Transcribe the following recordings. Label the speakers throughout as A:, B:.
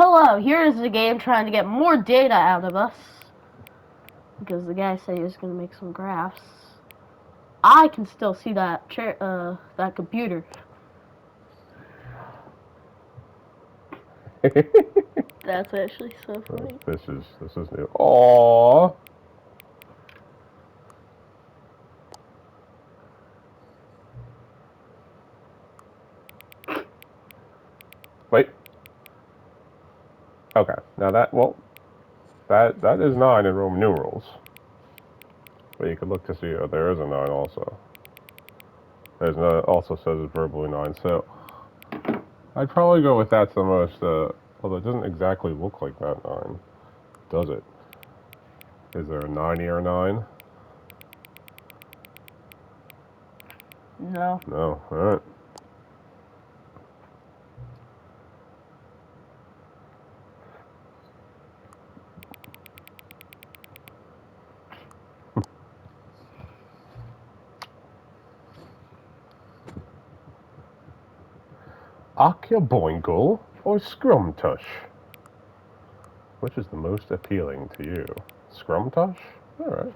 A: Hello, here's the game trying to get more data out of us. Because the guy said he was going to make some graphs. I can still see that that computer. That's actually so funny.
B: This is new. Aww. Wait. Okay. Now that that is 9 in Roman numerals. But you could look to see there is a 9 also. There's no also says it's verbally 9. So I'd probably go with that's the most. Although it doesn't exactly look like that 9, does it? Is there a 9 or a 9?
A: No.
B: No. All right. Akyaboingle or Scrumtush? Which is the most appealing to you? Scrumtush? Alright.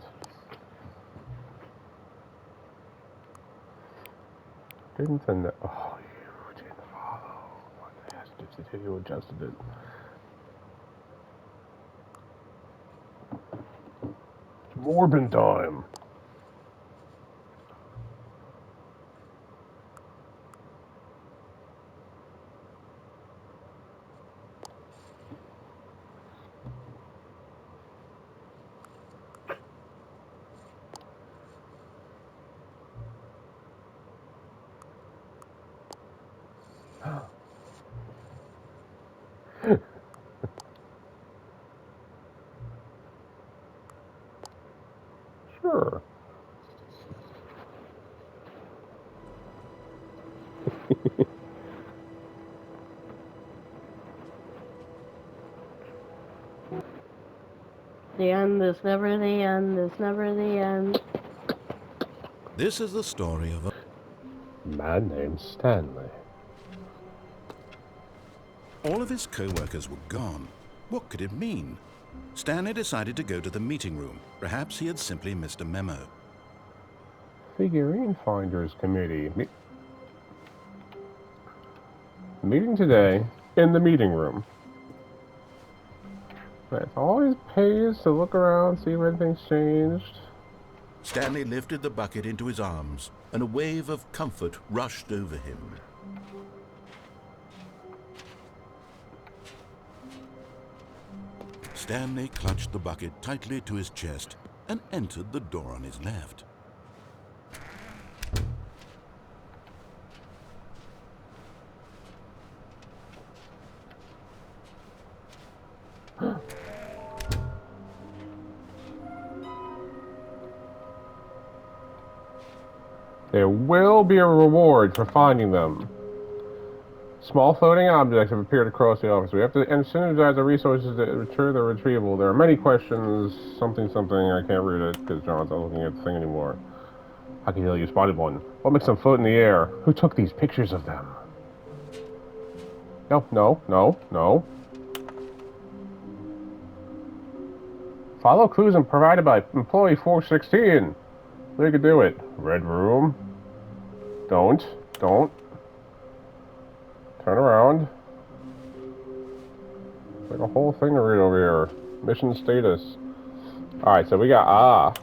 B: Didn't the oh, you didn't follow. What the heck did you adjusted it? It's Morbin time. Sure.
A: The end is never the end, is never the end.
C: This is the story of a
B: Man named Stanley.
C: All of his co-workers were gone. What could it mean? Stanley decided to go to the meeting room. Perhaps he had simply missed a memo.
B: Figurine Finders Committee. Meeting today in the meeting room. It always pays to look around, see if anything's changed.
C: Stanley lifted the bucket into his arms, and a wave of comfort rushed over him. Stanley clutched the bucket tightly to his chest and entered the door on his left.
B: There will be a reward for finding them. Small floating objects have appeared across the office. We have to synergize our resources to ensure their retrieval. There are many questions. Something. I can't read it because John's not looking at the thing anymore. I can tell you spotted one. What makes them float in the air? Who took these pictures of them? No. Follow clues and provided by employee 416. They could do it. Red room. Don't. Turn around. Like a whole thing to read over here. Mission status. Alright, so we got,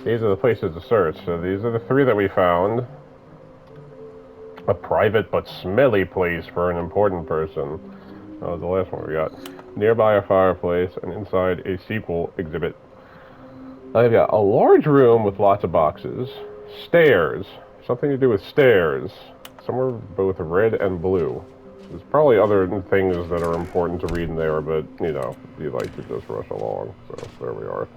B: these are the places to search. So these are the 3 that we found. A private but smelly place for an important person. That was the last one we got. Nearby a fireplace and inside a sequel exhibit. I've got a large room with lots of boxes. Stairs. Something to do with stairs. Some are both red and blue. There's probably other things that are important to read in there, but, you know, you like to just rush along. So, there we are.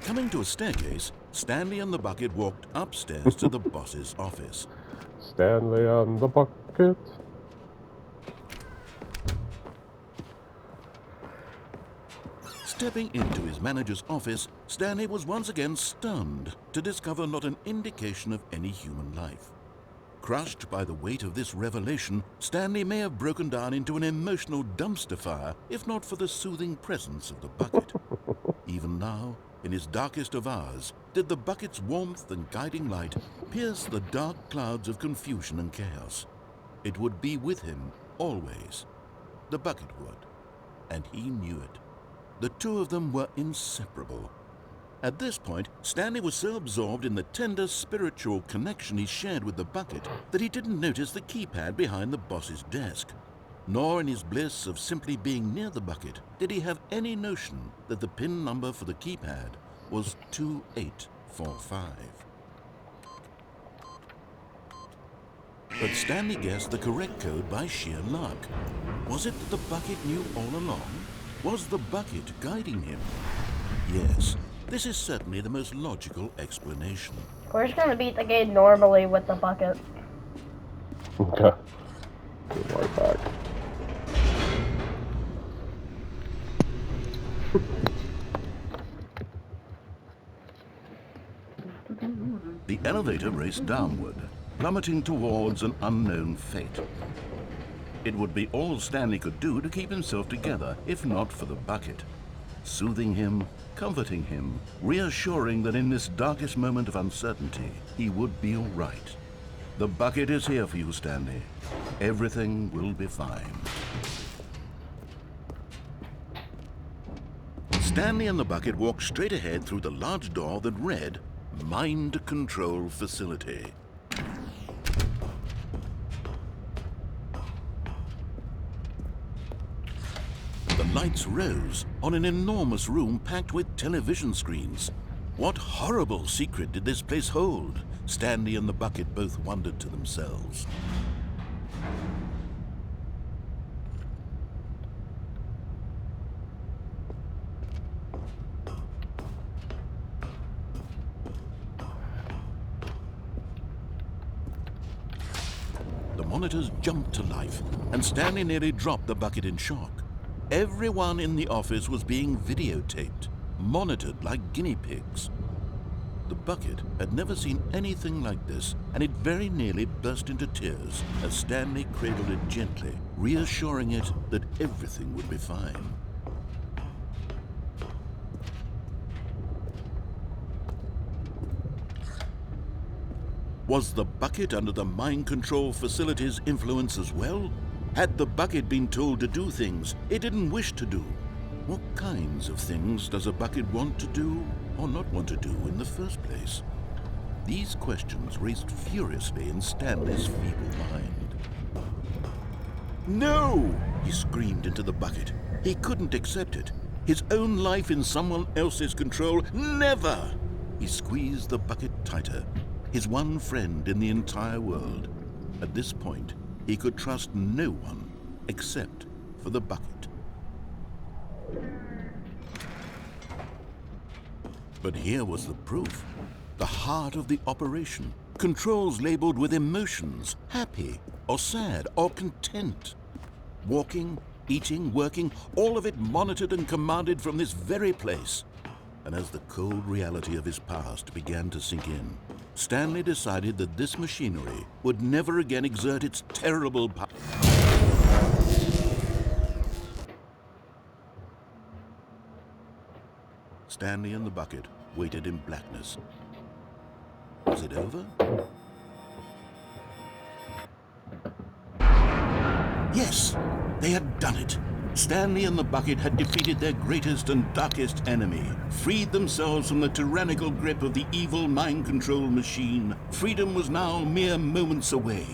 C: Coming to a staircase, Stanley and the bucket walked upstairs to the boss's office.
B: Stanley and the bucket.
C: Stepping into his manager's office, Stanley was once again stunned to discover not an indication of any human life. Crushed by the weight of this revelation, Stanley may have broken down into an emotional dumpster fire if not for the soothing presence of the bucket. Even now, in his darkest of hours, did the bucket's warmth and guiding light pierce the dark clouds of confusion and chaos. It would be with him always. The bucket would, and he knew it. The two of them were inseparable. At this point, Stanley was so absorbed in the tender spiritual connection he shared with the bucket that he didn't notice the keypad behind the boss's desk. Nor in his bliss of simply being near the bucket did he have any notion that the PIN number for the keypad was 2845. But Stanley guessed the correct code by sheer luck. Was it that the bucket knew all along? Was the bucket guiding him? Yes. This is certainly the most logical explanation.
A: We're just gonna beat the game normally with the bucket.
B: Okay. Get right back.
C: The elevator raced downward, plummeting towards an unknown fate. It would be all Stanley could do to keep himself together, if not for the bucket. Soothing him, comforting him, reassuring that in this darkest moment of uncertainty, he would be all right. The bucket is here for you, Stanley. Everything will be fine. Stanley and the bucket walked straight ahead through the large door that read, Mind Control Facility. The lights rose on an enormous room packed with television screens. What horrible secret did this place hold? Stanley and the bucket both wondered to themselves. The monitors jumped to life, and Stanley nearly dropped the bucket in shock. Everyone in the office was being videotaped, monitored like guinea pigs. The bucket had never seen anything like this, and it very nearly burst into tears as Stanley cradled it gently, reassuring it that everything would be fine. Was the bucket under the mind control facility's influence as well? Had the bucket been told to do things it didn't wish to do? What kinds of things does a bucket want to do or not want to do in the first place? These questions raced furiously in Stanley's feeble mind. No! He screamed into the bucket. He couldn't accept it. His own life in someone else's control, never! He squeezed the bucket tighter. His one friend in the entire world. At this point, he could trust no one except for the bucket. But here was the proof. The heart of the operation. Controls labeled with emotions, happy or sad or content. Walking, eating, working, all of it monitored and commanded from this very place. And as the cold reality of his past began to sink in, Stanley decided that this machinery would never again exert its terrible power. Stanley and the bucket waited in blackness. Was it over? Yes, they had done it. Stanley and the bucket had defeated their greatest and darkest enemy, freed themselves from the tyrannical grip of the evil mind control machine. Freedom was now mere moments away.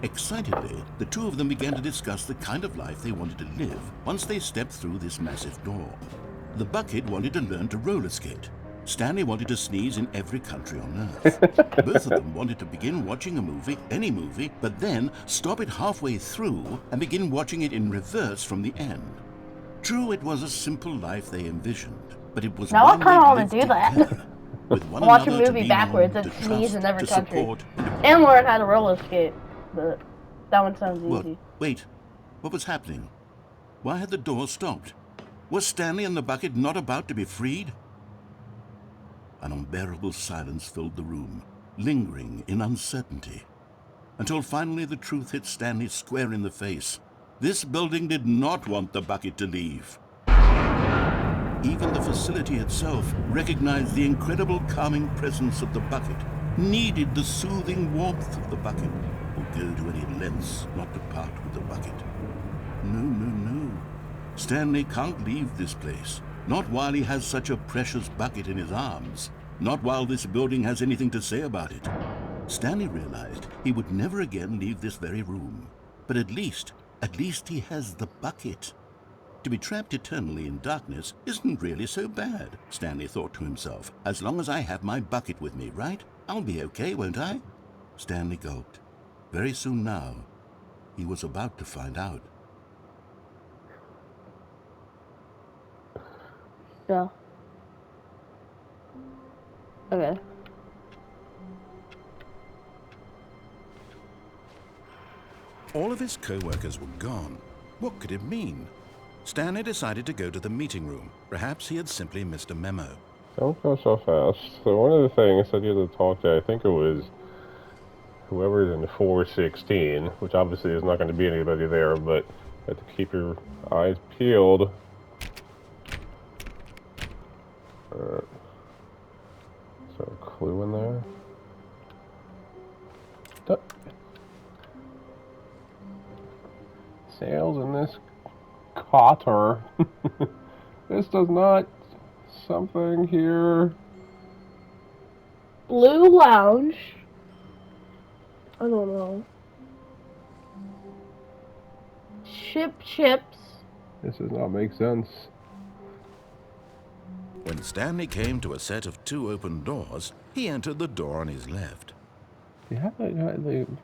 C: Excitedly, the two of them began to discuss the kind of life they wanted to live once they stepped through this massive door. The bucket wanted to learn to roller skate. Stanley wanted to sneeze in every country on Earth. Both of them wanted to begin watching a movie, any movie, but then stop it halfway through and begin watching it in reverse from the end. True, it was a simple life they envisioned, but it was
A: Now I
C: one
A: kind of
C: they
A: want
C: lived
A: to do that.
C: together, with one
A: Watch a
C: another to
A: movie
C: lean on,
A: backwards and
C: to
A: sneeze
C: trust,
A: in every
C: to
A: country.
C: support,
A: And learn how to roller skate. But that one sounds
C: What?
A: easy.
C: Wait, what was happening? Why had the door stopped? Was Stanley and the bucket not about to be freed? An unbearable silence filled the room, lingering in uncertainty. until finally the truth hit Stanley square in the face. This building did not want the bucket to leave. Even the facility itself recognized the incredible calming presence of the bucket, needed the soothing warmth of the bucket, or go to any lengths not to part with the bucket. No, no, no. Stanley can't leave this place. Not while he has such a precious bucket in his arms. Not while this building has anything to say about it. Stanley realized he would never again leave this very room. But at least he has the bucket. To be trapped eternally in darkness isn't really so bad, Stanley thought to himself. As long as I have my bucket with me, right? I'll be okay, won't I? Stanley gulped. Very soon now, he was about to find out.
A: Yeah. Okay.
C: All of his co-workers were gone. What could it mean? Stanley decided to go to the meeting room. Perhaps he had simply missed a memo.
B: Don't go so fast. So one of the things I did to talk to, I think it was whoever's in 416, which obviously is not going to be anybody there, but you have to keep your eyes peeled. So a clue in there. Sales in this Cotter. This does not something here.
A: Blue Lounge. I don't know. Chips.
B: This does not make sense.
C: When Stanley came to a set of 2 open doors, he entered the door on his left.
B: Yeah, go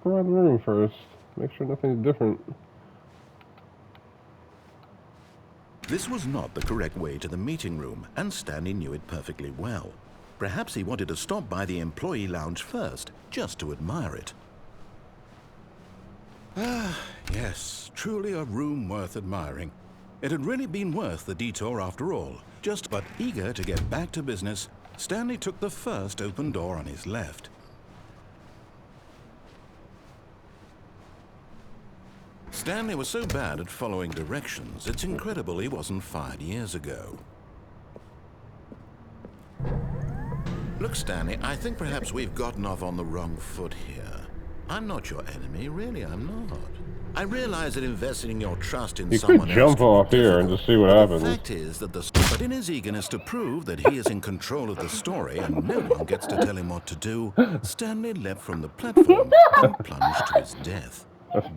B: around the room first. Make sure nothing's different.
C: This was not the correct way to the meeting room, and Stanley knew it perfectly well. Perhaps he wanted to stop by the employee lounge first, just to admire it. Ah, yes, truly a room worth admiring. It had really been worth the detour after all. Just but eager to get back to business, Stanley took the first open door on his left. Stanley was so bad at following directions, it's incredible he wasn't fired years ago. Look, Stanley, I think perhaps we've gotten off on the wrong foot here. I'm not your enemy, really, I'm not. I realize that investing your trust in someone else
B: could jump off here and just see what happens.
C: The fact is that but in his eagerness to prove that he is in control of the story and no one gets to tell him what to do, Stanley leapt from the platform and plunged to his death.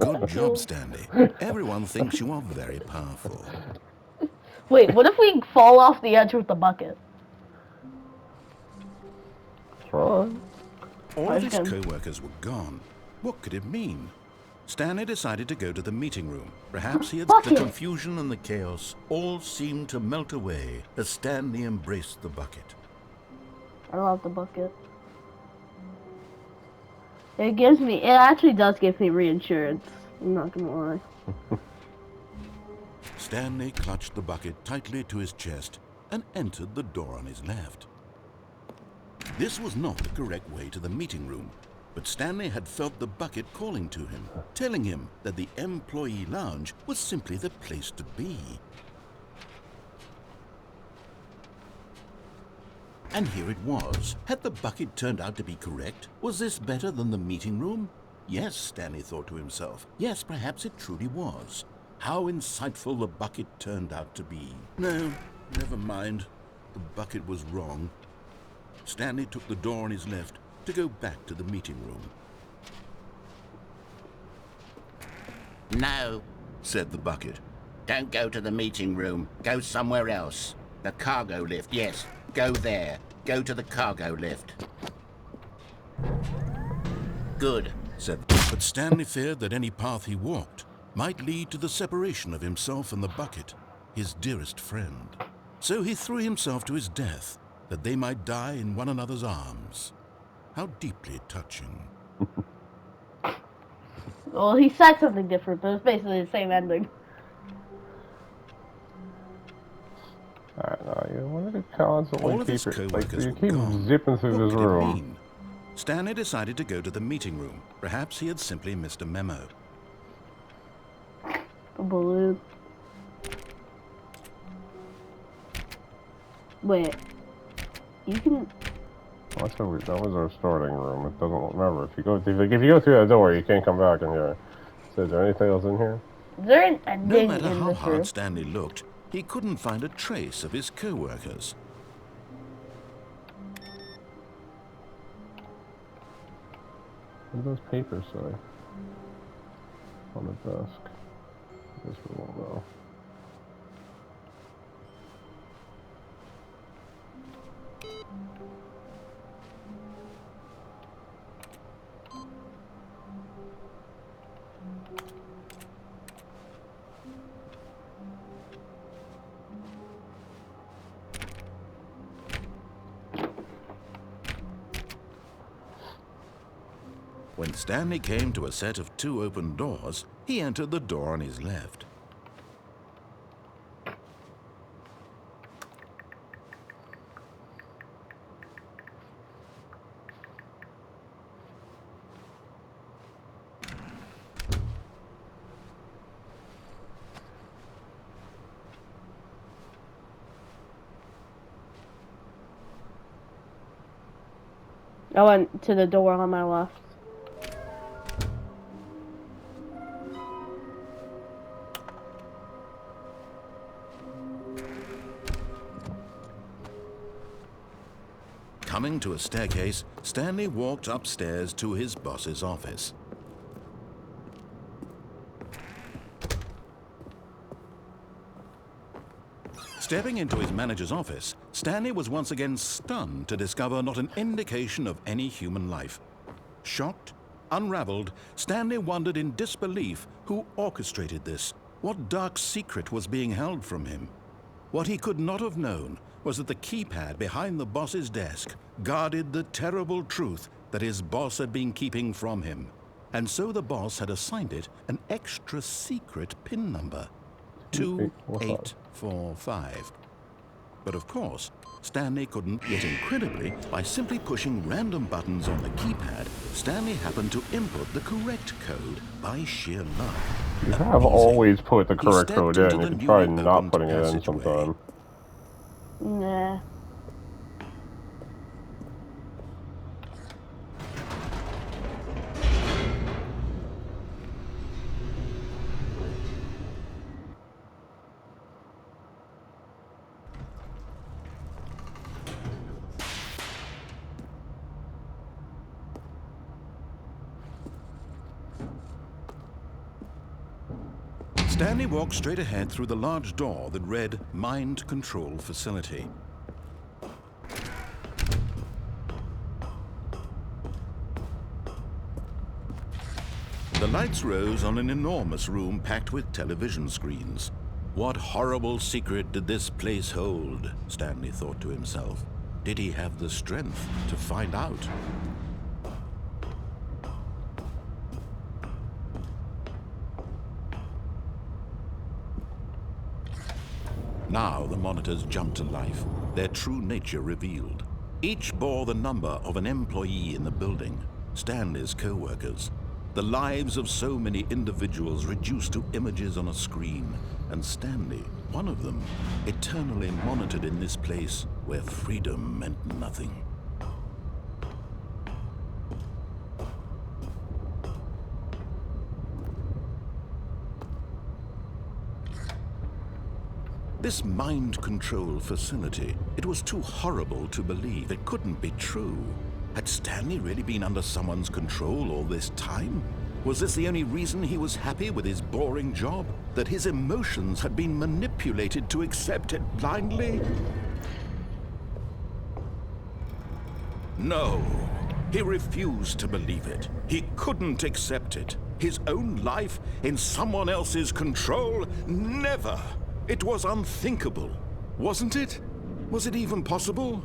C: Good job, Stanley. Everyone thinks you are very powerful.
A: Wait, what if we fall off the edge with the bucket?
B: Try.
C: All of his co-workers were gone. What could it mean? Stanley decided to go to the meeting room. Perhaps he had the confusion and the chaos all seemed to melt away as Stanley embraced the bucket.
A: I love the bucket. It actually does give me reinsurance. I'm not gonna lie.
C: Stanley clutched the bucket tightly to his chest and entered the door on his left. This was not the correct way to the meeting room, but Stanley had felt the bucket calling to him, telling him that the employee lounge was simply the place to be. And here it was. Had the bucket turned out to be correct? Was this better than the meeting room? Yes, Stanley thought to himself. Yes, perhaps it truly was. How insightful the bucket turned out to be. No, never mind. The bucket was wrong. Stanley took the door on his left to go back to the meeting room.
D: No,
C: said the bucket.
D: don't go to the meeting room. Go somewhere else. The cargo lift, yes. Go there. Go to the cargo lift. Good,
C: said. But Stanley feared that any path he walked might lead to the separation of himself and the bucket, his dearest friend. So he threw himself to his death, that they might die in one another's arms. How deeply touching.
A: Well, he said something different, but it's basically the same ending.
B: Alright, now you wanted to constantly
C: All of his
B: keep it,
C: co-workers
B: you
C: were
B: keep
C: gone.
B: zipping through
C: What
B: this
C: could it
B: room.
C: mean? Stanley decided to go to the meeting room. Perhaps he had simply missed a memo.
A: A balloon. Wait. You can...
B: Oh, that was our starting room. It doesn't, remember, if you go through that door, you can't come back in here. So is there anything else in here?
A: Is there a
C: No
A: ding
C: matter
A: in
C: how
A: this
C: hard
A: room?
C: Stanley looked, he couldn't find a trace of his co-workers.
B: What do those papers say? On the desk. I guess we won't know.
C: When Stanley came to a set of 2 open doors, he entered the door on his left.
A: I went to the door on my left.
C: Coming to a staircase, Stanley walked upstairs to his boss's office. Stepping into his manager's office, Stanley was once again stunned to discover not an indication of any human life. Shocked, unraveled, Stanley wondered in disbelief who orchestrated this, what dark secret was being held from him. What he could not have known was that the keypad behind the boss's desk guarded the terrible truth that his boss had been keeping from him. And so the boss had assigned it an extra secret PIN number, 2845. But of course, Stanley couldn't, yet incredibly, by simply pushing random buttons on the keypad, Stanley happened to input the correct code by sheer luck.
B: You have always put the correct code in.
C: into
B: You
C: the
B: can try
C: newly
B: not
C: opened
B: putting it in
C: passageway.
B: sometime.
A: Nah.
C: Stanley walked straight ahead through the large door that read Mind Control Facility. The lights rose on an enormous room packed with television screens. What horrible secret did this place hold? Stanley thought to himself. Did he have the strength to find out? Now the monitors jumped to life, their true nature revealed. Each bore the number of an employee in the building, Stanley's co-workers. The lives of so many individuals reduced to images on a screen, and Stanley, one of them, eternally monitored in this place where freedom meant nothing. This mind control facility, it was too horrible to believe. It couldn't be true. Had Stanley really been under someone's control all this time? Was this the only reason he was happy with his boring job? That his emotions had been manipulated to accept it blindly? No, he refused to believe it. He couldn't accept it. His own life in someone else's control? Never! It was unthinkable, wasn't it? Was it even possible?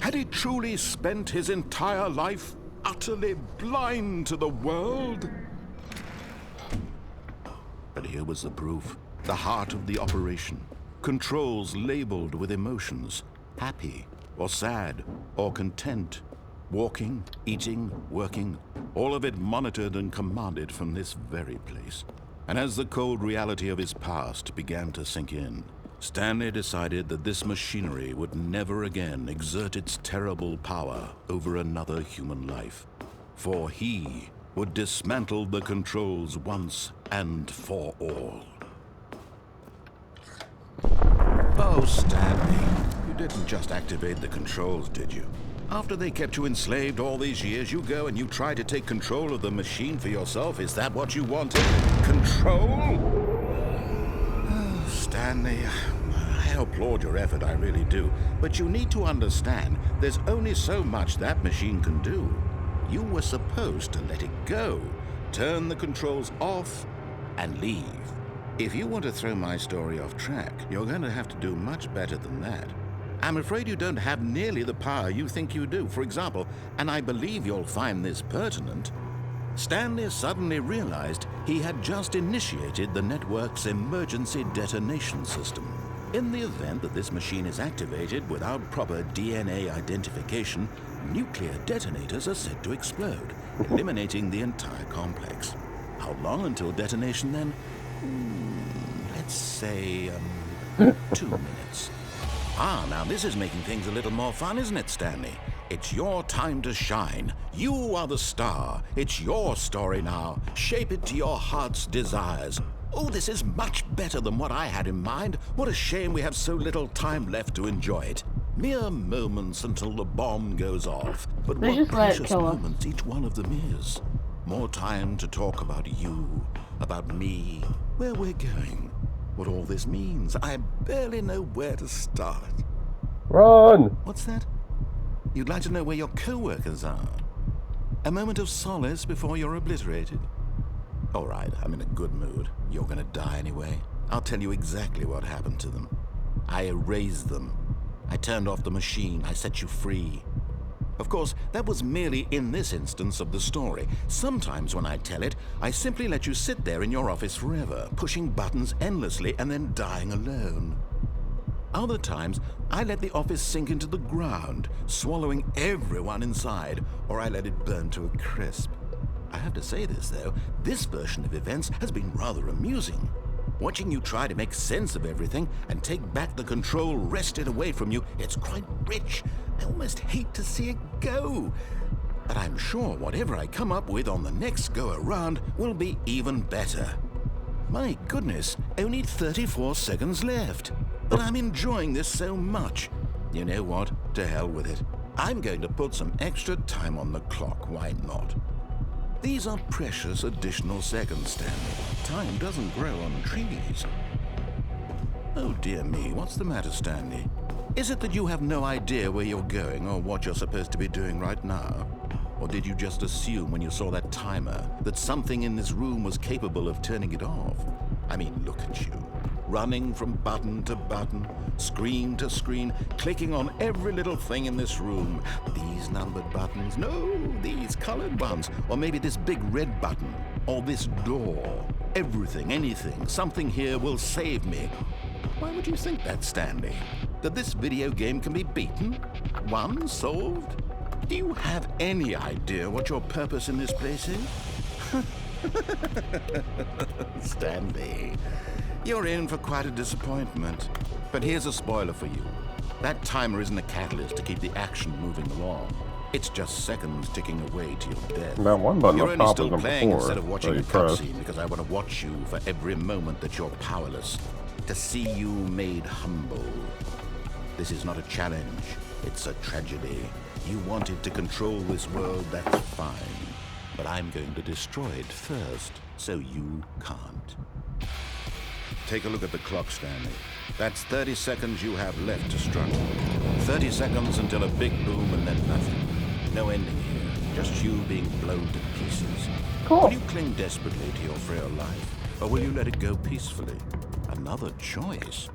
C: Had he truly spent his entire life utterly blind to the world? But here was the proof, the heart of the operation. Controls labeled with emotions, happy or sad or content. Walking, eating, working, all of it monitored and commanded from this very place. And as the cold reality of his past began to sink in, Stanley decided that this machinery would never again exert its terrible power over another human life. For he would dismantle the controls once and for all. Oh, Stanley, you didn't just activate the controls, did you? After they kept you enslaved all these years, you go and you try to take control of the machine for yourself. Is that what you wanted? Control? Oh, Stanley, I applaud your effort, I really do. But you need to understand, there's only so much that machine can do. You were supposed to let it go, turn the controls off, and leave. If you want to throw my story off track, you're going to have to do much better than that. I'm afraid you don't have nearly the power you think you do. For example, and I believe you'll find this pertinent, Stanley suddenly realized he had just initiated the network's emergency detonation system. In the event that this machine is activated without proper DNA identification, nuclear detonators are said to explode, eliminating the entire complex. How long until detonation then? Let's say, 2 minutes. Ah, now this is making things a little more fun, isn't it, Stanley? It's your time to shine. You are the star. It's your story now. Shape it to your heart's desires. Oh, this is much better than what I had in mind. What a shame we have so little time left to enjoy it. Mere moments until the bomb goes off. But
A: They
C: what
A: just let it
C: precious
A: kill us.
C: moments each one of them is. More time to talk about you, about me, where we're going, what all this means. I barely know where to start.
B: Run!
C: What's that? You'd like to know where your co-workers are? A moment of solace before you're obliterated? All right, I'm in a good mood. You're gonna die anyway. I'll tell you exactly what happened to them. I erased them. I turned off the machine. I set you free. Of course, that was merely in this instance of the story. Sometimes when I tell it, I simply let you sit there in your office forever, pushing buttons endlessly and then dying alone. Other times, I let the office sink into the ground, swallowing everyone inside, or I let it burn to a crisp. I have to say this, though, this version of events has been rather amusing. Watching you try to make sense of everything and take back the control wrested away from you, it's quite rich. I almost hate to see it go. But I'm sure whatever I come up with on the next go-around will be even better. My goodness, only 34 seconds left. But I'm enjoying this so much. You know what? To hell with it. I'm going to put some extra time on the clock, why not? These are precious additional seconds, Stanley. Time doesn't grow on trees. Oh dear me, what's the matter, Stanley? Is it that you have no idea where you're going or what you're supposed to be doing right now? Or did you just assume when you saw that timer that something in this room was capable of turning it off? I mean, look at you. Running from button to button, screen to screen, clicking on every little thing in this room. These numbered buttons, no, these colored ones. Or maybe this big red button, or this door. Everything, anything, something here will save me. Why would you think that, Stanley? That this video game can be beaten? Won? Solved? Do you have any idea what your purpose in this place is? Stanley, you're in for quite a disappointment. But here's a spoiler for you. That timer isn't a catalyst to keep the action moving along. It's just seconds ticking away to your death.
B: That one button
C: You're
B: up
C: only
B: top
C: still
B: is number
C: playing
B: 4
C: instead of watching
B: that
C: a
B: you press.
C: cutscene because I want to watch you for every moment that you're powerless. To see you made humble. This is not a challenge. It's a tragedy. You wanted to control this world, that's fine. But I'm going to destroy it first, so you can't. Take a look at the clock, Stanley. That's 30 seconds you have left to struggle. 30 seconds until a big boom and then nothing. No ending here, just you being blown to pieces.
A: Cool.
C: Will you cling desperately to your frail life, or will you let it go peacefully? Another choice.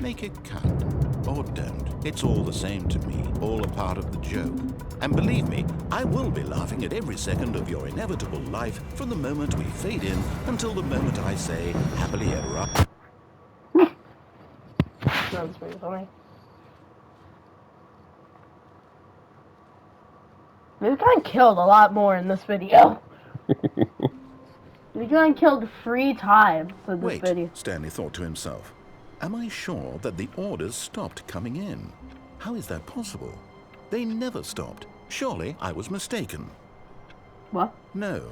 C: Make it count, or don't. It's all the same to me, all a part of the joke. And believe me, I will be laughing at every second of your inevitable life from the moment we fade in until the moment I say, happily ever after.
A: That's pretty funny. We've gotten killed a lot more in this video. We've gotten killed 3 times in this
C: Wait,
A: video.
C: Stanley thought to himself. Am I sure that the orders stopped coming in? How is that possible? They never stopped. Surely I was mistaken.
A: What?
C: No,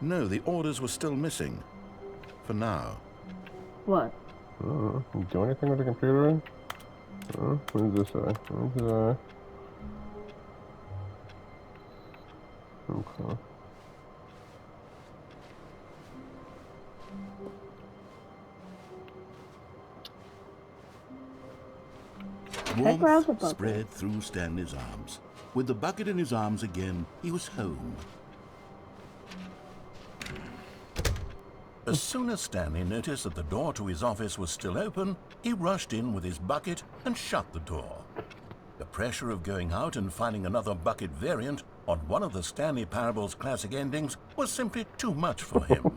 C: the orders were still missing. For now.
A: What?
B: You do anything with the computer? What does this say? What does that? Okay.
C: Warmth spread through Stanley's arms. With the bucket in his arms again, he was home. As soon as Stanley noticed that the door to his office was still open, he rushed in with his bucket and shut the door. The pressure of going out and finding another bucket variant on one of the Stanley Parable's classic endings was simply too much for him.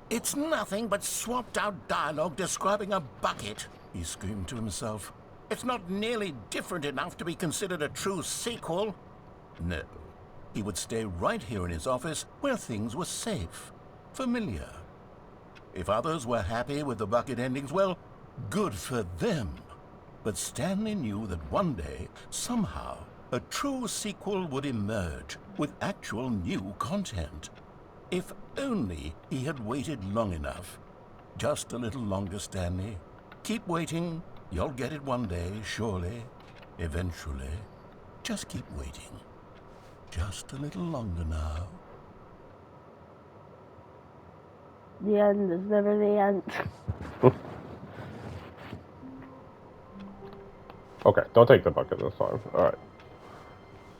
C: It's nothing but swapped-out dialogue describing a bucket, he screamed to himself. It's not nearly different enough to be considered a true sequel. No, he would stay right here in his office where things were safe, familiar. If others were happy with the bucket endings, well, good for them. But Stanley knew that one day, somehow, a true sequel would emerge with actual new content. If only he had waited long enough. Just a little longer, Stanley. Keep waiting. You'll get it one day, surely. Eventually. Just keep waiting. Just a little longer now.
A: The end is never the end.
B: Okay, don't take the bucket this time. Alright.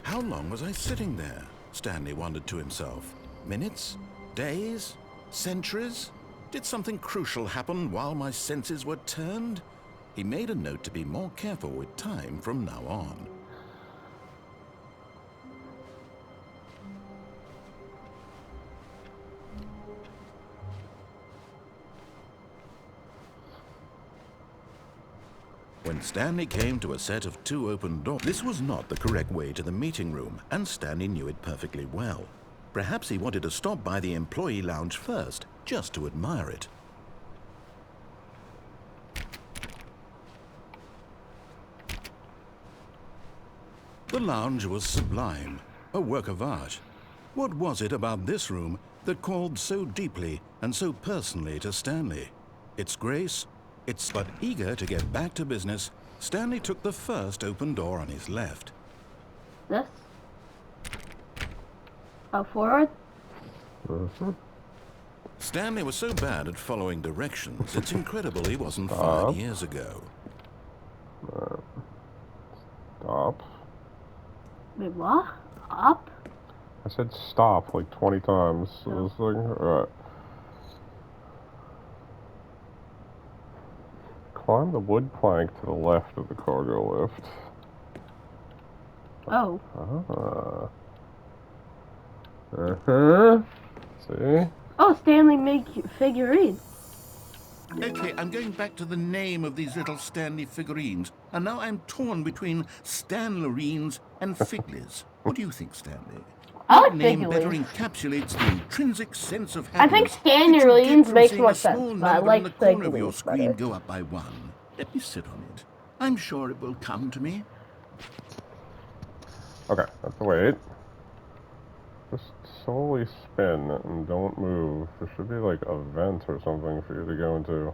C: How long was I sitting there? Stanley wondered to himself. Minutes? Days? Centuries? Did something crucial happen while my senses were turned? He made a note to be more careful with time from now on. When Stanley came to a set of 2 open doors, this was not the correct way to the meeting room, and Stanley knew it perfectly well. Perhaps he wanted to stop by the employee lounge first, just to admire it. The lounge was sublime, a work of art. What was it about this room that called so deeply and so personally to Stanley? Its grace? But eager to get back to business, Stanley took the first open door on his left.
A: This? Forward?
C: Stanley was so bad at following directions, it's incredible he wasn't fired years ago.
B: Stop.
A: Wait, what? Up?
B: I said stop like 20 times. So this thing. Alright. Climb the wood plank to the left of the cargo lift.
A: Oh.
B: See?
A: Oh, Stanley make figurine.
C: Okay, I'm going back to the name of these little Stanley figurines, and now I'm torn between Stanlerines and Figlies. What do you think, Stanley?
A: I
C: What
A: like
C: name better
A: figurines.
C: encapsulates the intrinsic sense of
A: I think
C: happiness that you get
A: Stanlerines
C: from
A: makes
C: seeing
A: more
C: a small
A: sense, but I
C: number
A: like
C: in the corner of your
A: figurines
C: screen
A: better.
C: go up by 1? Let me sit on it. I'm sure it will come to me.
B: Okay, let's wait. Just slowly spin and don't move. There should be like a vent or something for you to go into.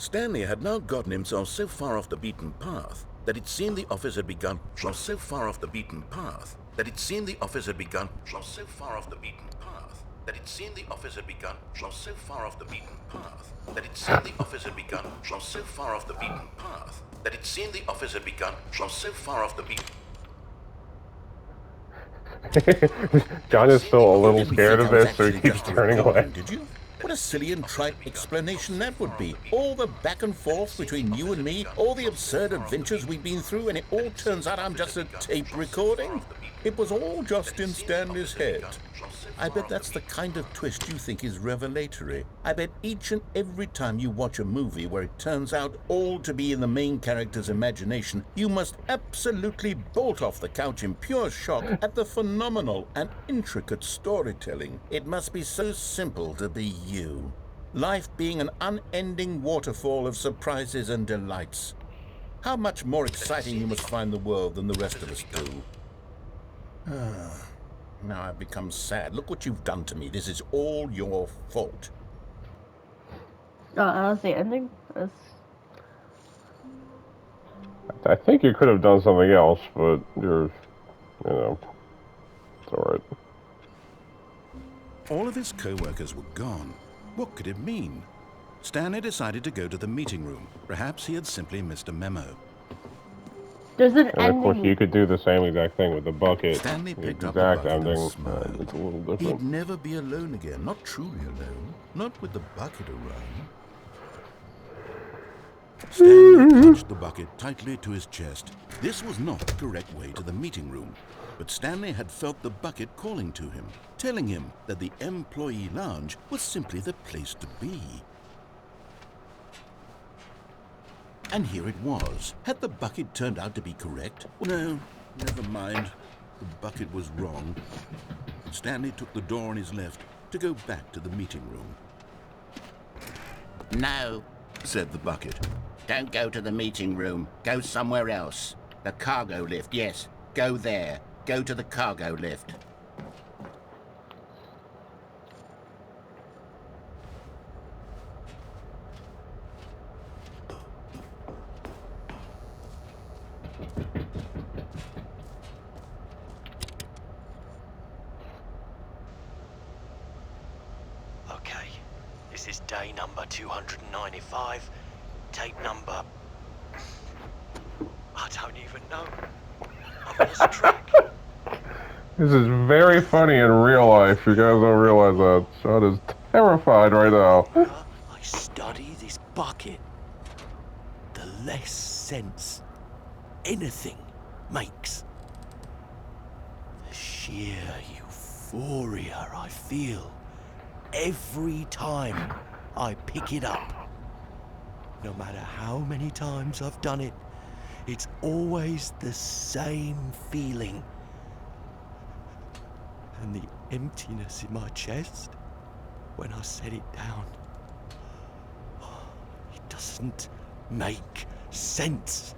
C: Stanley had now gotten himself so far off the beaten path that it seemed the office had begun. So far off the beaten path that it seemed the office had begun. So far off the beaten path that it seemed the office had begun. So far off the beaten path that it seemed the office had begun. So far off the beaten path that it seemed the office had begun. So far off the beaten.
B: John is still a little scared of this, so he keeps turning away.
C: Did you?
D: What a silly and trite explanation that would be. All the back and forth between you and me, all the absurd adventures we've been through, and it all turns out I'm just a tape recording? It was all just in Stanley's head. I bet that's the kind of twist you think is revelatory. I bet each and every time you watch a movie where it turns out all to be in the main character's imagination, you must absolutely bolt off the couch in pure shock at the phenomenal and intricate storytelling. It must be so simple to be you. Life being an unending waterfall of surprises and delights. How much more exciting you must find the world than the rest of us do. Now I've become sad. Look what you've done to me. This is all your fault.
A: That's the ending?
B: I think you could have done something else, but you know, it's alright.
C: All of his co-workers were gone. What could it mean? Stanley decided to go to the meeting room. Perhaps he had simply missed a memo.
A: There's an
B: And of course,
A: ending.
B: you could do the same exact thing with the bucket.
C: Stanley
B: The
C: picked up the
B: exact
C: bucket
B: ending.
C: and smiled.
B: It's a little
C: He'd
B: different.
C: never be alone again, not truly alone, not with the bucket around. Stanley clutched the bucket tightly to his chest. This was not the correct way to the meeting room, but Stanley had felt the bucket calling to him, telling him that the employee lounge was simply the place to be. And here it was. Had the bucket turned out to be correct? No, never mind. The bucket was wrong. Stanley took the door on his left to go back to the meeting room.
D: No,
C: Said the bucket.
D: don't go to the meeting room. Go somewhere else. The cargo lift, yes. Go there. Go to the cargo lift.
E: Okay, this is day number 295, tape number... I don't even know. I've lost track.
B: This is very funny in real life. You guys don't realize that. Sean is terrified right now.
E: I study this bucket, the less sense anything makes. The sheer euphoria I feel every time I pick it up. No matter how many times I've done it, it's always the same feeling. And the emptiness in my chest when I set it down. It doesn't make sense.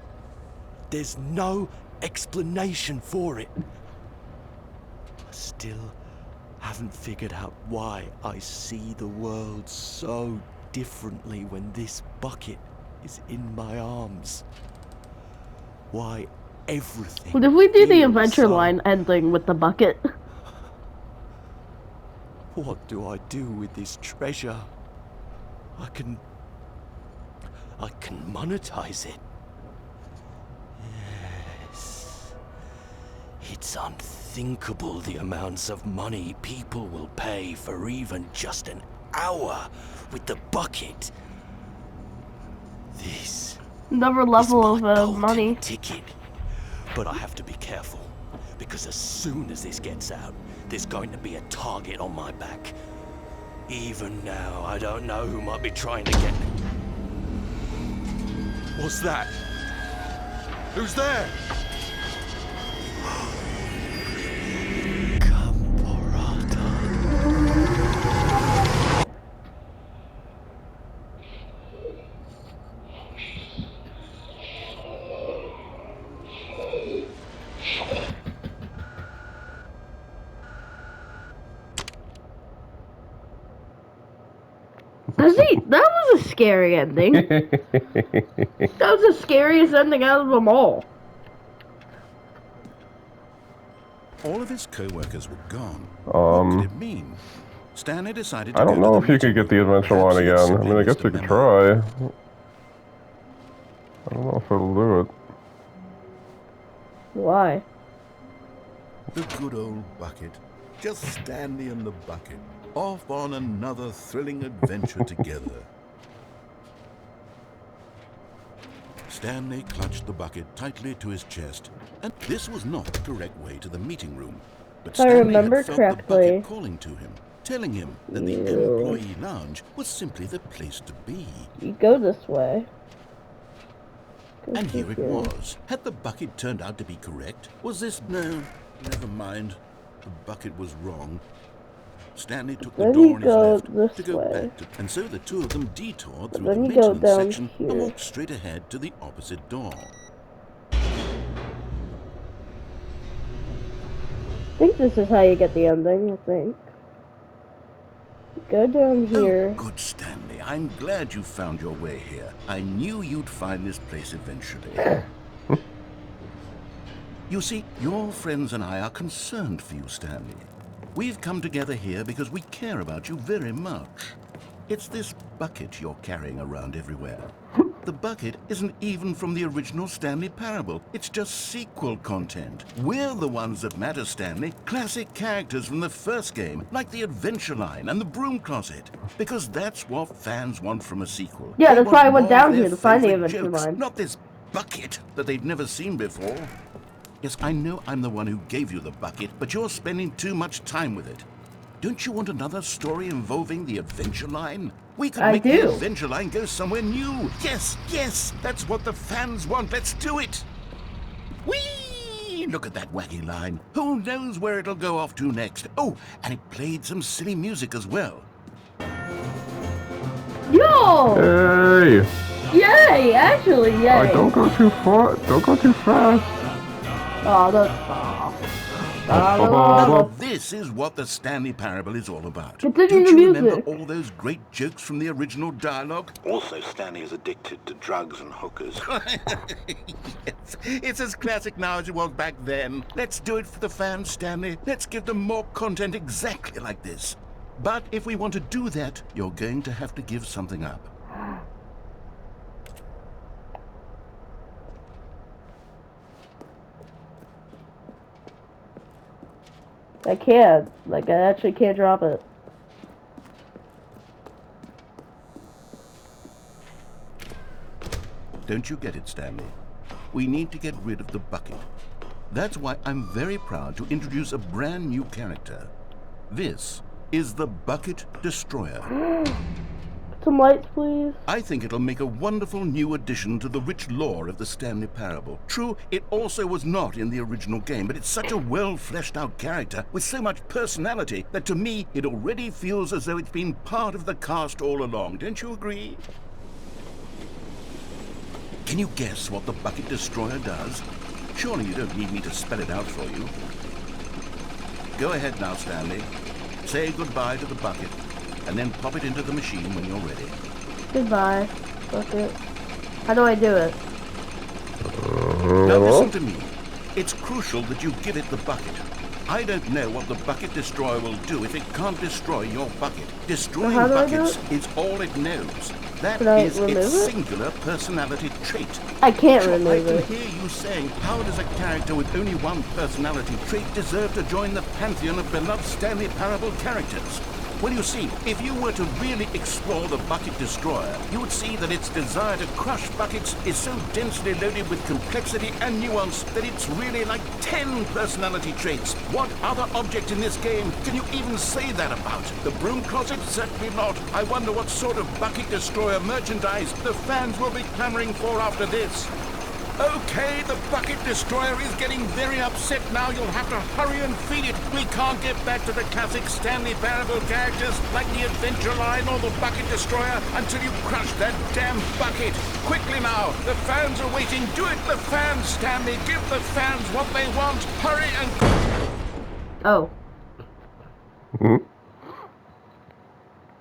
E: There's no explanation for it. I still haven't figured out why I see the world so differently when this bucket is in my arms. Why everything.
A: What if we do the
E: feels
A: Adventure
E: so...
A: Line ending with the bucket?
E: What do I do with this treasure? I can monetize it. Yes. It's unthinkable the amounts of money people will pay for even just an hour with the bucket. This
A: Another
E: is
A: level
E: my
A: of
E: golden
A: money.
E: ticket. But I have to be careful, because as soon as this gets out, there's going to be a target on my back. Even now, I don't know who might be trying to get... What's that? Who's there?
A: That was a scary ending. That was the scariest ending out of them all.
C: All of his co-workers were gone. What could it mean? Stanley decided to
B: I don't
C: go
B: know
C: to
B: if
C: the
B: you could
C: meeting
B: get the
C: room.
B: adventure
C: Perhaps
B: line
C: he had
B: again. I
C: simply
B: mean, I guess
C: missed a
B: we could
C: memo.
B: try. I don't know if it'll do it.
A: Why?
C: The good old bucket. Just Stanley and the bucket. off on another thrilling adventure together. Stanley clutched the bucket tightly to his chest, and this was not the correct way to the meeting room. But
A: If I
C: Stanley
A: remember
C: had felt
A: correctly,
C: the bucket calling to him, telling him that the employee lounge was simply the place to be.
A: you go this way. Go
C: And
A: through
C: here it was. Had the bucket turned out to be correct? Was this... No, never mind. The bucket was wrong. Stanley took the
A: Then
C: door
A: you
C: on his
A: go
C: left
A: this
C: to go
A: way.
C: back to... And so the two of them detoured through
A: then
C: the
A: you go
C: maintenance
A: down
C: section
A: here.
C: and walked straight ahead to the opposite door.
A: I think this is how you get the ending, I think. Go down here.
C: Oh, good, Stanley. I'm glad you found your way here. I knew you'd find this place eventually. You see, your friends and I are concerned for you, Stanley. We've come together here because we care about you very much. It's this bucket you're carrying around everywhere. The bucket isn't even from the original Stanley Parable. It's just sequel content. We're the ones that matter, Stanley. Classic characters from the first game, like the Adventure Line and the Broom Closet. Because that's what fans want from a sequel.
A: Yeah,
C: They
A: that's why I
C: want
A: went
C: more of
A: down
C: their
A: here to find the
C: favorite
A: Adventure
C: jokes,
A: Line.
C: not this bucket that they've never seen before. Yes, I know I'm the one who gave you the bucket, but you're spending too much time with it. Don't you want another story involving the Adventure Line? We could make the Adventure Line go somewhere new. Yes, yes, that's what the fans want. Let's do it. Whee! Look at that wacky line. Who knows where it'll go off to next? Oh, and it played some silly music as well.
A: Yo!
B: Hey!
A: Yay! Actually, yay!
B: Don't go too far. Don't go too fast.
A: Oh, that's...
C: Now, this is what the Stanley Parable is all about.
A: Continue
C: Don't
A: the
C: you
A: music.
C: remember all those great jokes from the original dialogue?
F: Also, Stanley is addicted to drugs and hookers.
C: Yes, it's as classic now as it was back then. Let's do it for the fans, Stanley. Let's give them more content exactly like this. But if we want to do that, you're going to have to give something up.
A: I can't. Like, I actually can't drop it.
C: Don't you get it, Stanley? We need to get rid of the bucket. That's why I'm very proud to introduce a brand new character. This is the Bucket Destroyer.
A: Some lights, please.
C: I think it'll make a wonderful new addition to the rich lore of the Stanley Parable. True, it also was not in the original game, but it's such a well-fleshed-out character with so much personality that to me, it already feels as though it's been part of the cast all along. Don't you agree? Can you guess what the Bucket Destroyer does? Surely you don't need me to spell it out for you. Go ahead now, Stanley. Say goodbye to the bucket, and then pop it into the machine when you're ready.
A: Goodbye. Bucket. How do I do it?
C: Now listen to me. It's crucial that you give it the bucket. I don't know what the Bucket Destroyer will do if it can't destroy your bucket. Destroying
A: How do I do
C: buckets
A: it?
C: is all it knows. That
A: Can I
C: is
A: remove
C: its
A: it?
C: singular personality trait.
A: I can't
C: Sure,
A: remove
C: I
A: it.
C: can hear you saying, how does a character with only one personality trait deserve to join the pantheon of beloved Stanley Parable characters? Well, you see, if you were to really explore the Bucket Destroyer, you would see that its desire to crush buckets is so densely loaded with complexity and nuance that it's really like 10 personality traits. What other object in this game can you even say that about? The Broom Closet? Certainly not. I wonder what sort of Bucket Destroyer merchandise the fans will be clamoring for after this. Okay, the Bucket Destroyer is getting very upset now. You'll have to hurry and feed it. We can't get back to the classic Stanley Parable characters like the Adventure Line or the Bucket Destroyer until you crush that damn bucket. Quickly now, the fans are waiting. Do it, the fans, Stanley. Give the fans what they want. Hurry and...
A: Oh.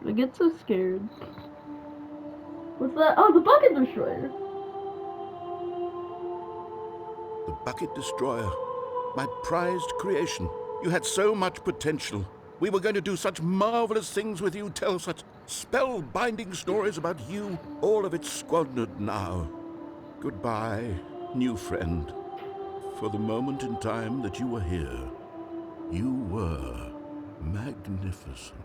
A: I get so scared. What's that? Oh, the Bucket Destroyer.
C: The Bucket Destroyer. My prized creation. You had so much potential. We were going to do such marvelous things with you, tell such spellbinding stories about you. All of it squandered now. Goodbye, new friend. For the moment in time that you were here, you were magnificent.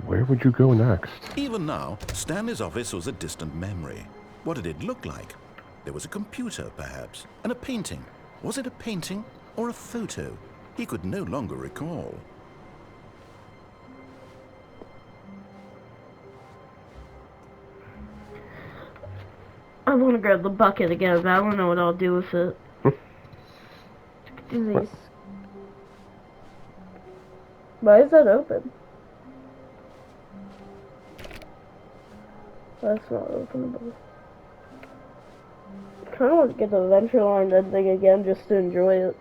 B: Where would you go next?
C: Even now, Stanley's office was a distant memory. What did it look like? There was a computer, perhaps, and a painting. Was it a painting or a photo? He could no longer recall.
A: I want to grab the bucket again, but I don't know what I'll do with it. Do these. Why is that open? That's not openable. I kind of want to get the Adventure Line ending again just to enjoy it.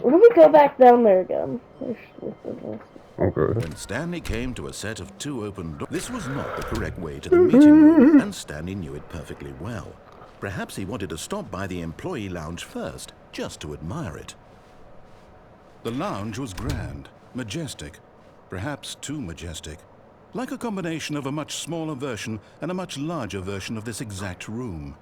A: Let me go back down there again.
B: Okay.
C: When Stanley came to a set of 2 open doors, this was not the correct way to the meeting room, and Stanley knew it perfectly well. Perhaps he wanted to stop by the employee lounge first, just to admire it. The lounge was grand, majestic, perhaps too majestic, like a combination of a much smaller version and a much larger version of this exact room.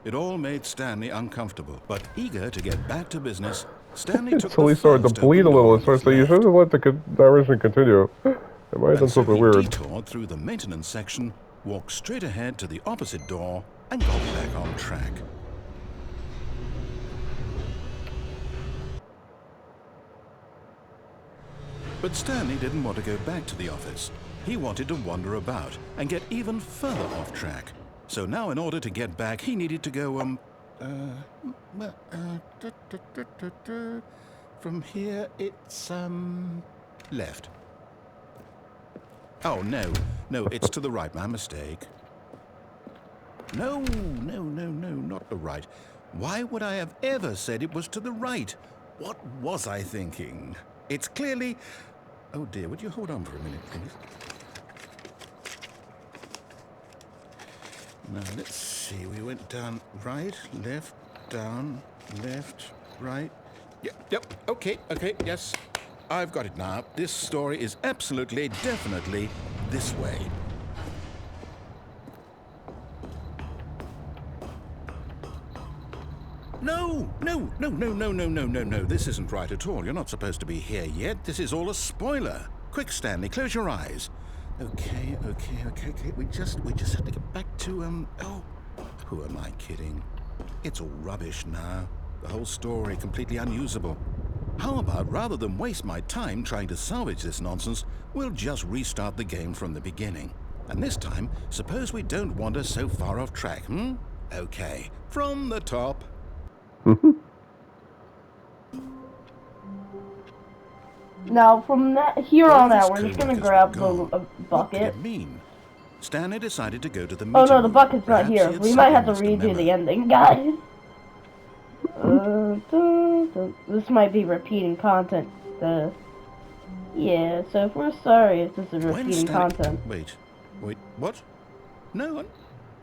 C: It all made Stanley uncomfortable, but eager to get back to business, Stanley took
B: Until
C: the
B: he started to
C: first
B: bleed a
C: open
B: little,
C: door
B: it starts
C: on
B: saying, you
C: his
B: should have
C: left.
B: let the diversion continue. It might have done
C: And so
B: something
C: he
B: weird.
C: detoured through the maintenance section, walked straight ahead to the opposite door, and got back on track. But Stanley didn't want to go back to the office. He wanted to wander about and get even further off track. So now in order to get back, he needed to go, from here it's, left. Oh, no, it's to the right, my mistake. No, not the right. Why would I have ever said it was to the right? What was I thinking? It's clearly... Oh dear, would you hold on for a minute, please? Now, let's see, we went down right, left, down, left, right. Yep, okay, yes. I've got it now. This story is absolutely, definitely this way. No. This isn't right at all. You're not supposed to be here yet. This is all a spoiler. Quick, Stanley, close your eyes. Okay. We just have to get back to, oh, who am I kidding? It's all rubbish now. The whole story completely unusable. How about, rather than waste my time trying to salvage this nonsense, we'll just restart the game from the beginning. And this time, suppose we don't wander so far off track, Okay, from the top.
A: Now, from here
C: All
A: on
C: of his
A: out, we're just gonna
C: co-workers
A: grab
C: were
A: the
C: gone. What could
A: bucket.
C: it mean? Stanley decided to go to the
A: Oh
C: meeting
A: no, the
C: room.
A: bucket's not
C: Perhaps
A: here.
C: he had
A: We might have to
C: suddenly missed a
A: redo the
C: memo.
A: ending, guys. This might be repeating content. Yeah, so if we're sorry if this is
C: When
A: repeating
C: Stanley...
A: content.
C: Wait, what?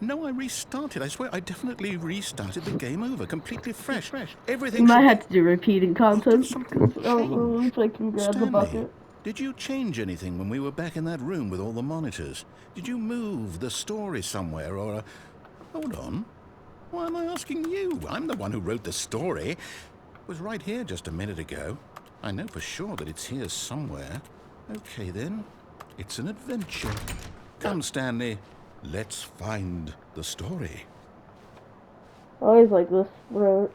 C: No, I restarted. I swear, I definitely restarted the game over, completely fresh. Everything
A: We might
C: should be...
A: have to do repeating content.
C: something
A: Because I don't know if I can grab the
C: Stanley,
A: bucket.
C: did you change anything when we were back in that room with all the monitors? Did you move the story somewhere, or... Hold on. Why am I asking you? I'm the one who wrote the story. It was right here just a minute ago. I know for sure that it's here somewhere. Okay, then. It's an adventure. Come, Stanley. Let's find the story.
A: Always like this, bro.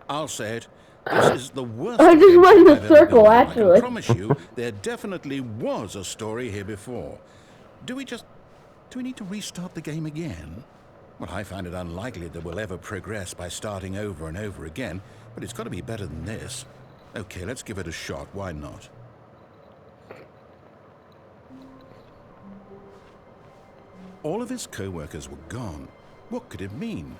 C: I'll say it. This is the worst
A: I just went in a
C: adventure I've ever
A: circle,
C: been on. I
A: actually.
C: can promise you, there definitely was a story here before. Do we need to restart the game again? Well, I find it unlikely that we'll ever progress by starting over and over again, but it's got to be better than this. Okay, let's give it a shot. Why not? All of his co-workers were gone. What could it mean?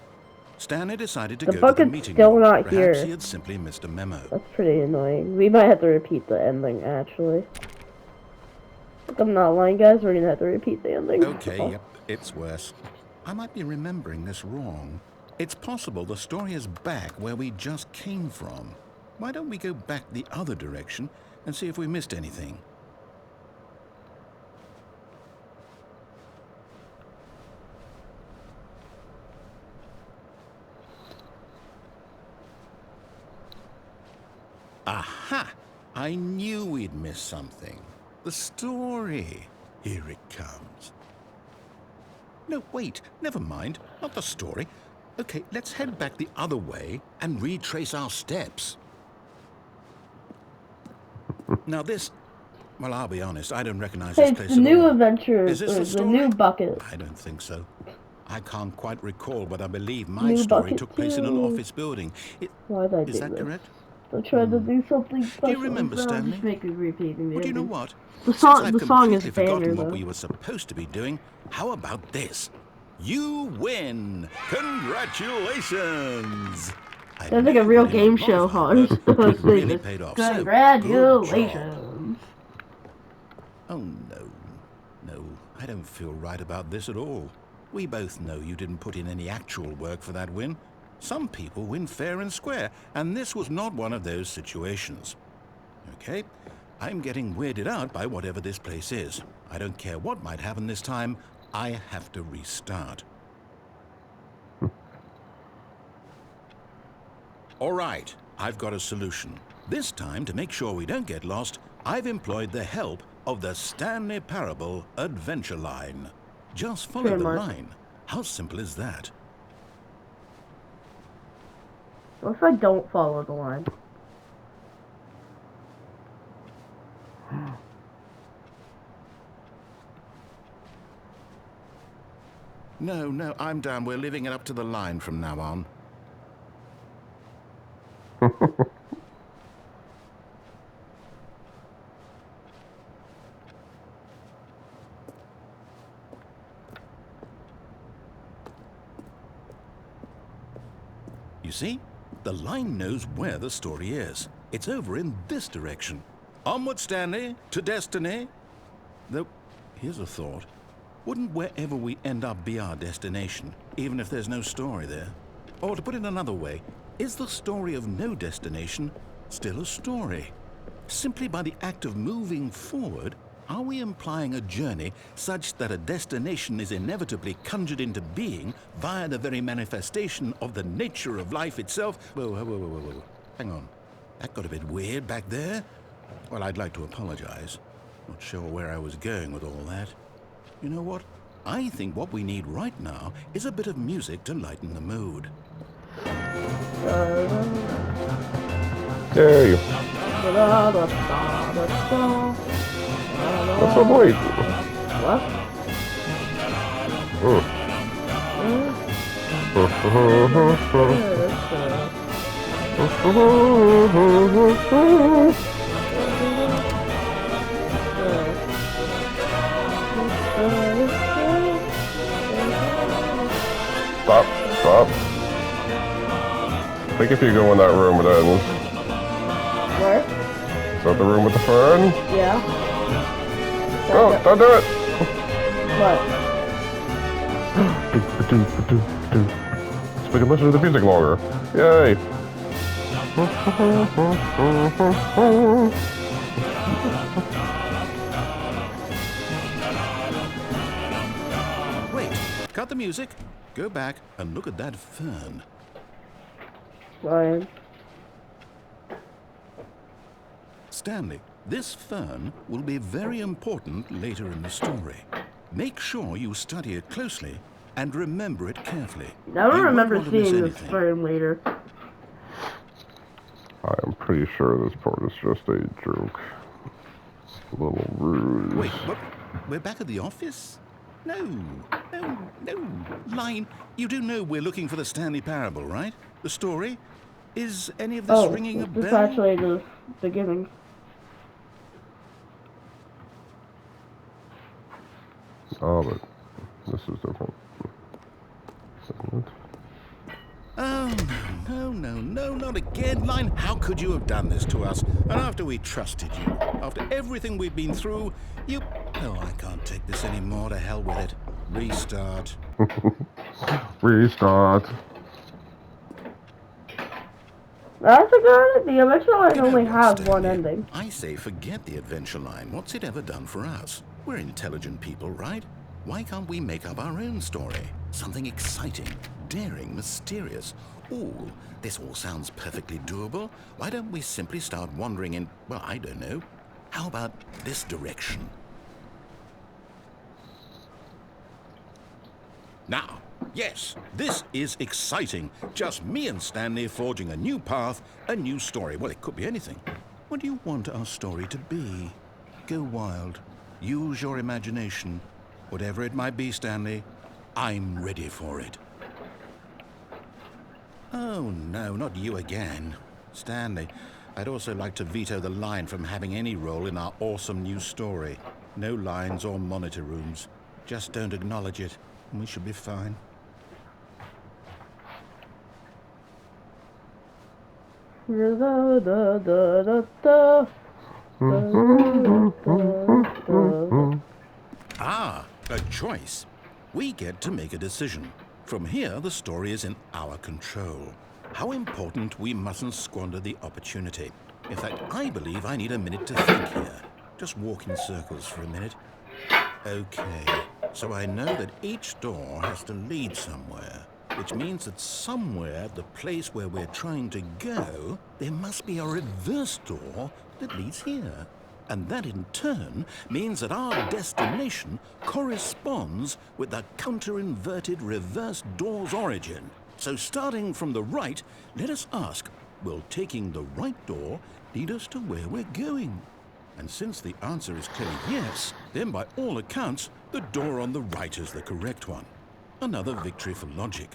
C: Stanley decided to
A: The
C: go to the
A: bucket's
C: meeting
A: still
C: room.
A: not
C: Perhaps
A: here.
C: he had simply missed a memo.
A: That's pretty annoying. We might have to repeat the ending, actually. I'm not lying, guys. We're gonna have to repeat the ending.
D: Okay, yep, it's worse. I might be remembering this wrong. It's possible the story is back where we just came from. Why don't we go back the other direction and see if we missed anything? Aha! I knew we'd missed something. The story. Here it comes. No, wait, never mind. Not the story. Okay, let's head back the other way and retrace our steps. Now this... Well, I'll be honest, I don't recognize
A: Hey,
D: this
A: it's
D: place
A: the
D: at
A: new
D: all.
A: adventure,
D: Is this
A: or
D: the
A: the
D: story?
A: new bucket.
D: I don't think so. I can't quite recall, but I believe my
A: New
D: story
A: bucket
D: took place in an
A: too.
D: office building.
A: Why did I
D: Is
A: do
D: that
A: this?
D: correct?
A: I'm trying to do something special.
D: Do you remember,
A: now,
D: Stanley?
A: just make me repeating the
D: Well, do you know
A: ending.
D: what?
A: The
D: Since
A: song,
D: I've
A: the song is
D: completely
A: banger
D: forgotten what
A: though.
D: we were supposed to be doing, how about this? You win! Congratulations!
A: Sounds like a real game show host.
D: It really paid off. So, good
A: Congratulations.
D: job. Oh, no. No, I don't feel right about this at all. We both know you didn't put in any actual work for that win. Some people win fair and square, and this was not one of those situations. Okay, I'm getting weirded out by whatever this place is. I don't care what might happen this time. I have to restart. All right, I've got a solution. This time, to make sure we don't get lost, I've employed the help of the Stanley Parable Adventure Line. Just follow the
A: Trademark.
D: line. How simple is that?
A: What if I don't follow the line?
D: No, I'm down. We're leaving it up to the line from now on. You see? The line knows where the story is. It's over in this direction. Onward, Stanley, to destiny. Though, here's a thought. Wouldn't wherever we end up be our destination, even if there's no story there? Or to put it another way, is the story of no destination still a story? Simply by the act of moving forward, are we implying a journey such that a destination is inevitably conjured into being via the very manifestation of the nature of life itself? Whoa. Hang on. That got a bit weird back there. Well, I'd like to apologize. Not sure where I was going with all that. You know what? I think what we need right now is a bit of music to lighten the mood.
B: There you. What's the voice?
A: What?
B: Stop. I think if you go in that room, it ends.
A: Where?
B: Is that the room with the fern?
A: Yeah.
B: Oh, don't do it!
A: What?
B: So we can listen to the music longer. Yay!
D: Wait, cut the music, go back and look at that fern.
A: Fine.
D: Stanley, this fern will be very important later in the story. Make sure you study it closely and remember it carefully.
A: I don't
D: You won't
A: remember
D: want to miss
A: seeing this
D: anything.
A: fern later.
B: I am pretty sure this part is just a joke. A little ruse.
D: Wait, what? We're back at the office? No. Line, you do know we're looking for the Stanley Parable, right? The story? Is any of this ringing a
A: this is
D: bell?
A: actually the beginning.
B: Oh, but this is different.
D: Oh, no, not again, Line. How could you have done this to us? And after we trusted you, after everything we've been through, you... Oh, I can't take this anymore. To hell with it. Restart.
B: Restart.
A: That's a good. The Adventure Line
D: You know
A: only
D: what,
A: has one
D: Stanley?
A: ending.
D: I say forget the Adventure Line. What's it ever done for us? We're intelligent people, right? Why can't we make up our own story? Something exciting, daring, mysterious. Ooh, this all sounds perfectly doable. Why don't we simply start wandering in, well, I don't know. How about this direction? Now, yes, this is exciting. Just me and Stanley forging a new path, a new story. Well, it could be anything. What do you want our story to be? Go wild. Use your imagination. Whatever it might be, Stanley, I'm ready for it. Oh, no, not you again. Stanley, I'd also like to veto the line from having any role in our awesome new story. No lines or monitor rooms. Just don't acknowledge it. We should be fine. Ah, a choice. We get to make a decision. From here, the story is in our control. How important we mustn't squander the opportunity. In fact, I believe I need a minute to think here. Just walk in circles for a minute. Okay, so I know that each door has to lead somewhere, which means that somewhere at the place where we're trying to go, there must be a reverse door that leads here. And that in turn means that our destination corresponds with the counter-inverted reverse door's origin. So starting from the right, let us ask, will taking the right door lead us to where we're going? And since the answer is clearly yes, then by all accounts, the door on the right is the correct one. Another victory for logic.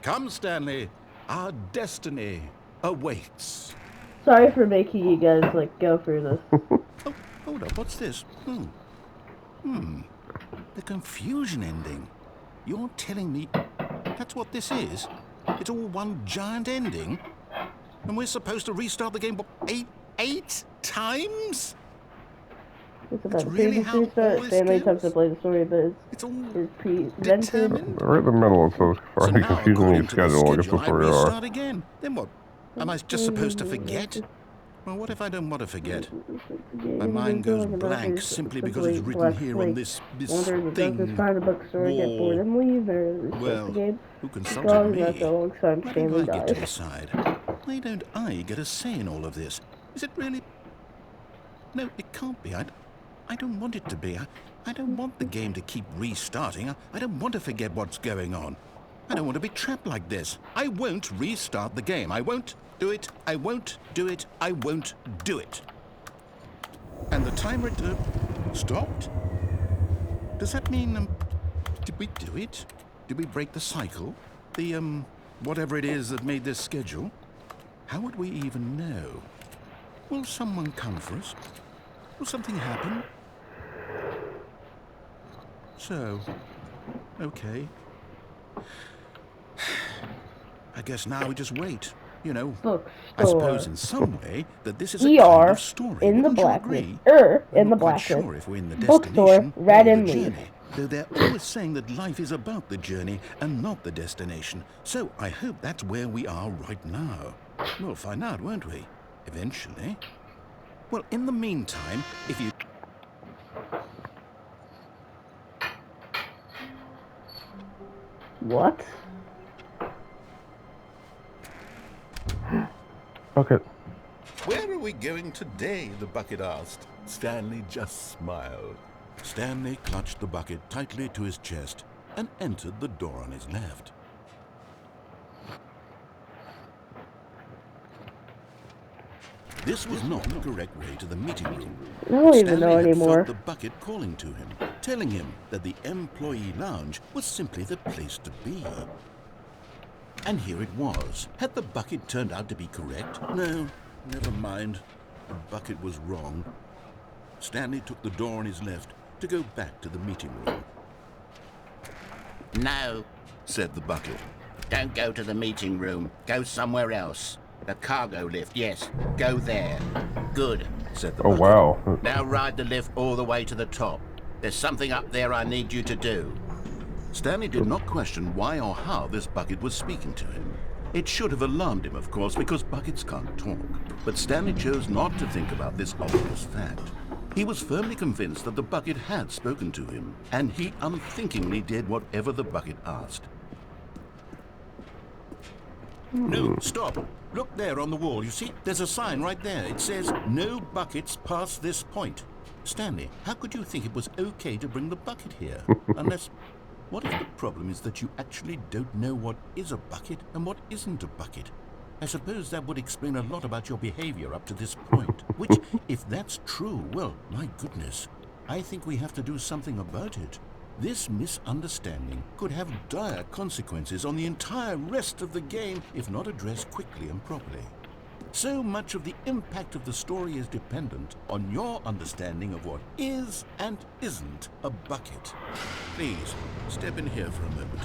D: Come, Stanley, our destiny awaits.
A: Sorry for making you guys like go through this.
D: Oh, hold up, what's this? The confusion ending. You're telling me that's what this is? It's all one giant ending? And we're supposed to restart the game, what, eight times?
A: It's about the
D: really how
A: previous restart.
D: all this
A: Stanley
D: goes?
A: attempts to play the story, but
D: It's all
A: it's prevented.
D: determined?
B: Right in the middle, it says
D: So
B: Friday
D: now,
B: confusion
D: according
B: needs
D: to the
B: schedule. I guess
D: schedule,
B: that's
D: I
B: where you are.
D: restart again. Then what? Am I just supposed to forget? Well, what if I don't want to forget? My mind goes blank simply because it's written here on this thing,
A: find a bookstore, get bored
D: wall.
A: and leave, or restart
D: Well,
A: the game.
D: who
A: As
D: consulted
A: long as
D: me?
A: that's a long time
D: Why
A: Stanley
D: don't I get to
A: dies.
D: decide? Why don't I get a say in all of this? Is it really? No, it can't be. I don't want it to be. I don't want the game to keep restarting. I don't want to forget what's going on. I don't want to be trapped like this. I won't restart the game. I won't do it. I won't do it. I won't do it. And the timer stopped? Does that mean, did we do it? Did we break the cycle? The, whatever it is that made this schedule? How would we even know? Will someone come for us? Will something happen? So, okay. I guess now we just wait. You know, I suppose in some way that this is a kind of story.
A: In the
D: Wouldn't you
A: blackness.
D: agree?
A: In
D: I'm
A: the
D: not quite
A: blackness.
D: sure if we're in the
A: Bookstore,
D: destination
A: red
D: or
A: and
D: the
A: leave.
D: journey. Though they're always saying that life is about the journey and not the destination. So I hope that's where we are right now. We'll find out, won't we? Eventually. Well, in the meantime, if you...
A: What?
B: Okay.
D: Where are we going today? The bucket asked. Stanley just smiled. Stanley clutched the bucket tightly to his chest and entered the door on his left. This was not the correct way to the meeting room.
A: I don't even
D: Stanley
A: know
D: had
A: anymore.
D: felt the bucket calling to him, telling him that the employee lounge was simply the place to be. And here it was. Had the bucket turned out to be correct? No, never mind. The bucket was wrong. Stanley took the door on his left to go back to the meeting room. No, said the bucket. Don't go to the meeting room. Go somewhere else. The cargo lift, yes. Go there. Good, said the
B: Oh,
D: bucket.
B: wow.
D: Now ride the lift all the way to the top. There's something up there I need you to do.
C: Stanley did not question why or how this bucket was speaking to him. It should have alarmed him, of course, because buckets can't talk. But Stanley chose not to think about this obvious fact. He was firmly convinced that the bucket had spoken to him, and he unthinkingly did whatever the bucket asked. No, stop. Look there on the wall. You see, there's a sign right there. It says, "No buckets past this point." Stanley, how could you think it was okay to bring the bucket here? Unless, what if the problem is that you actually don't know what is a bucket and what isn't a bucket? I suppose that would explain a lot about your behavior up to this point. Which, if that's true, well, my goodness, I think we have to do something about it. This misunderstanding could have dire consequences on the entire rest of the game if not addressed quickly and properly. So much of the impact of the story is dependent on your understanding of what is and isn't a bucket. Please, step in here for a moment.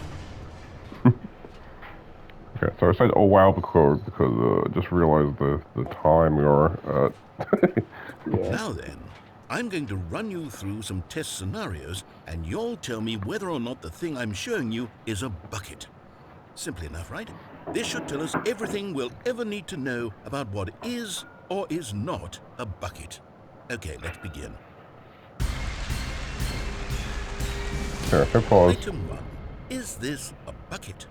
B: Okay, so I said, oh wow, because I just realized the time we are at.
C: Now then, I'm going to run you through some test scenarios, and you'll tell me whether or not the thing I'm showing you is a bucket. Simple enough, right? This should tell us everything we'll ever need to know about what is or is not a bucket. Okay, let's begin.
B: Here, hit pause.
C: Item 1. Is this a bucket?